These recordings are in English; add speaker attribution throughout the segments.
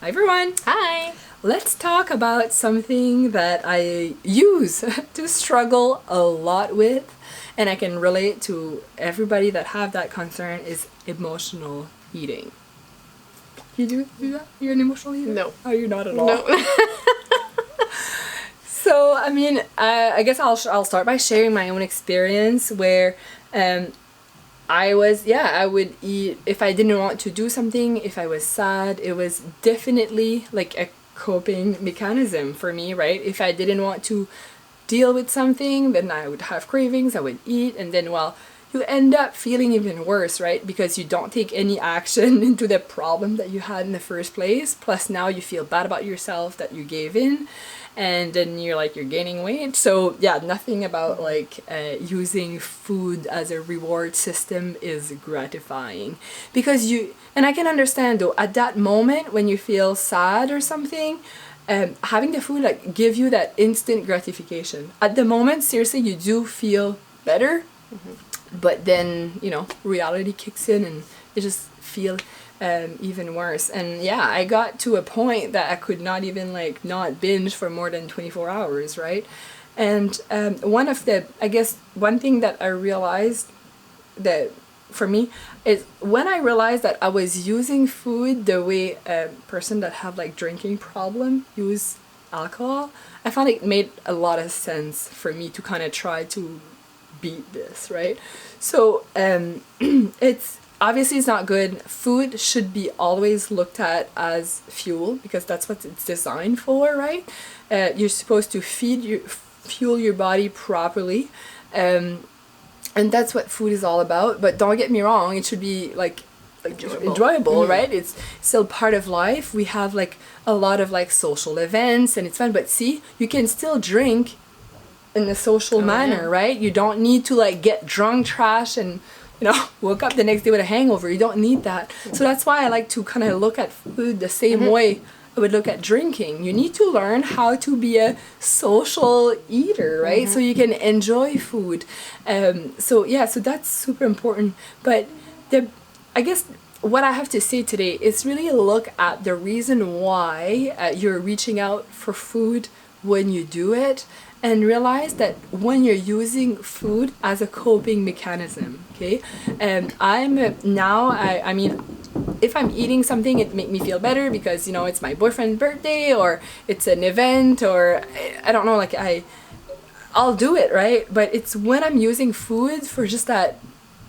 Speaker 1: Hi everyone!
Speaker 2: Hi!
Speaker 1: Let's talk about something that I use to struggle a lot with, and I can relate to everybody that have that concern, is emotional eating. You do that? You're an emotional eater?
Speaker 2: No.
Speaker 1: Oh, you're not at all?
Speaker 2: No.
Speaker 1: So, I mean, I guess I'll start by sharing my own experience where I would eat if I didn't want to do something, if I was sad. It was definitely like a coping mechanism for me, right? If I didn't want to deal with something, then I would have cravings, I would eat, and then, well, you end up feeling even worse, right? Because you don't take any action into the problem that you had in the first place. Plus now you feel bad about yourself that you gave in, and then you're gaining weight. So yeah, nothing about using food as a reward system is gratifying, because and I can understand though, at that moment when you feel sad or something, having the food give you that instant gratification. At the moment, seriously, you do feel better. But then, reality kicks in and you just feel even worse. And yeah, I got to a point that I could not even not binge for more than 24 hours, right? And one thing that I realized that for me is when I realized that I was using food the way a person that have drinking problem use alcohol, I found it made a lot of sense for me to kind of try to beat this, right? So it's obviously it's not good. Food should be always looked at as fuel, because that's what it's designed for, right? You're supposed to fuel your body properly, and that's what food is all about. But don't get me wrong, it should be enjoyable, right? It's still part of life. We have a lot of social events and it's fun, but see, you can still drink in a social manner, right? You don't need to get drunk trash and woke up the next day with a hangover. You don't need that. So that's why I like to kind of look at food the same way I would look at drinking. You need to learn how to be a social eater, right? So you can enjoy food. So that's super important. But I guess what I have to say today is really look at the reason why you're reaching out for food when you do it, and realize that when you're using food as a coping mechanism, okay? And I mean, if I'm eating something, it make me feel better because, it's my boyfriend's birthday, or it's an event, or I don't know, I'll do it, right? But it's when I'm using food for just that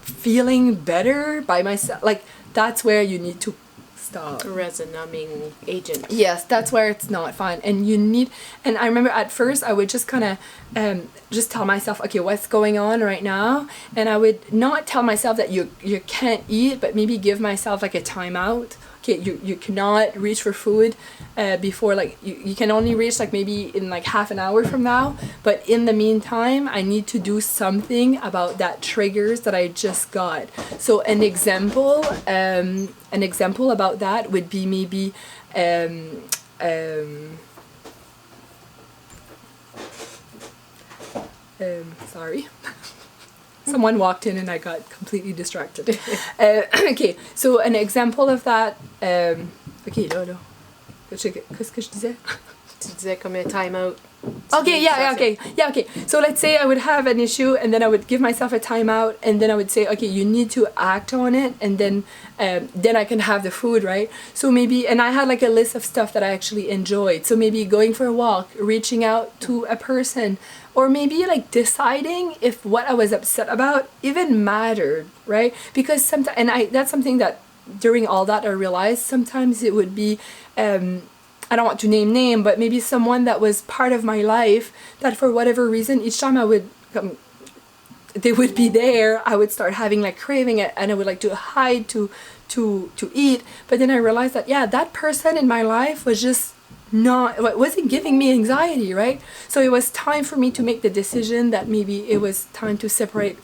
Speaker 1: feeling better by myself, that's where you need to stop.
Speaker 2: As a numbing agent.
Speaker 1: Yes, that's where it's not fun. And I remember at first I would just kind of just tell myself, okay, what's going on right now? And I would not tell myself that you can't eat, but maybe give myself a timeout. Okay, you cannot reach for food before, you can only reach maybe in half an hour from now, but in the meantime I need to do something about that triggers that I just got. So an example about that would be maybe sorry. Someone walked in and I got completely distracted. Okay, so an example of that. Ok, là. Qu'est-ce que je disais?
Speaker 2: Tu disais comme un timeout.
Speaker 1: Okay, okay. So let's say I would have an issue, and then I would give myself a timeout, and then I would say, okay, you need to act on it, and then I can have the food, right? So maybe, and I had a list of stuff that I actually enjoyed. So maybe going for a walk, reaching out to a person, or maybe deciding if what I was upset about even mattered, right? Because sometimes, and that's something that during all that I realized, sometimes it would be I don't want to name, but maybe someone that was part of my life that for whatever reason, each time I would they would be there, I would start having craving it, and I would to hide to eat. But then I realized that that person in my life was just wasn't giving me anxiety, right? So it was time for me to make the decision that maybe it was time to separate,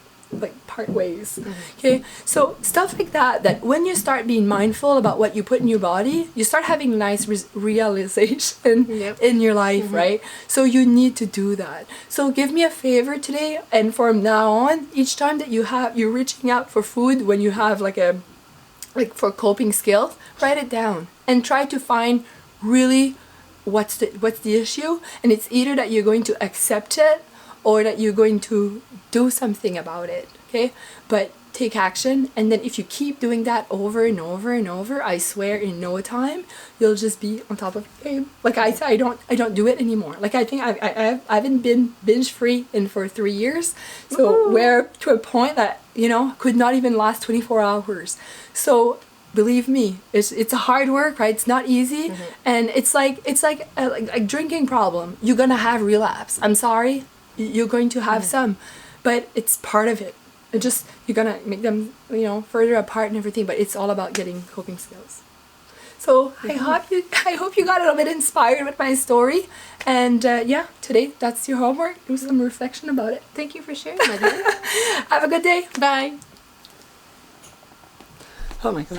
Speaker 1: part ways. Okay, so stuff like that when you start being mindful about what you put in your body, you start having nice realization in your life, right? So you need to do that. So give me a favor today, and from now on, each time that you're reaching out for food, when you have for coping skills, write it down and try to find really what's the issue, and it's either that you're going to accept it or that you're going to do something about it. Okay, but take action, and then if you keep doing that over and over and over, I swear in no time you'll just be on top of the game. Like I said, I don't do it anymore. Like I think I haven't been binge free for 3 years, so we're to a point that, you know, could not even last 24 hours. So believe me, it's a hard work, right? It's not easy, and it's like a drinking problem. You're gonna have relapse. I'm sorry, you're going to have some, but it's part of it. It just, you're gonna make them, you know, further apart and everything, but it's all about getting coping skills. So I hope you got a little bit inspired with my story, and yeah, today that's your homework. Do some reflection about it.
Speaker 2: Thank you for sharing, my dear.
Speaker 1: Have a good day.
Speaker 2: Bye.
Speaker 1: Oh my God.